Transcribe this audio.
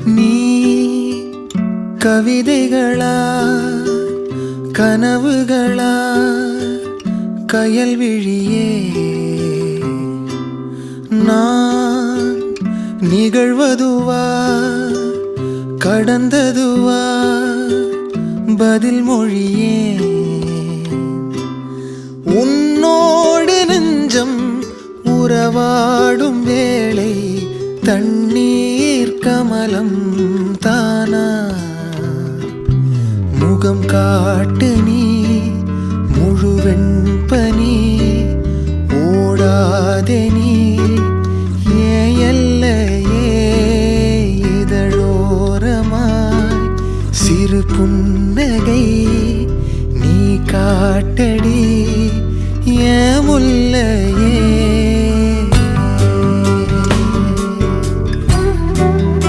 நீ கவிதைகளா கனவுகளா கயல் விழியே நான் நிகழ்வதுவா கடந்ததுவா பதில் மொழியே உன்னோடு நெஞ்சம் உறவாடும் வேளை தண்ணீர் கமலம் தானா முகம் காட்டு நீ முழுவெண் பனி ஓடாதே நீ எல்லையே இதழோரமாய் சிறு புன்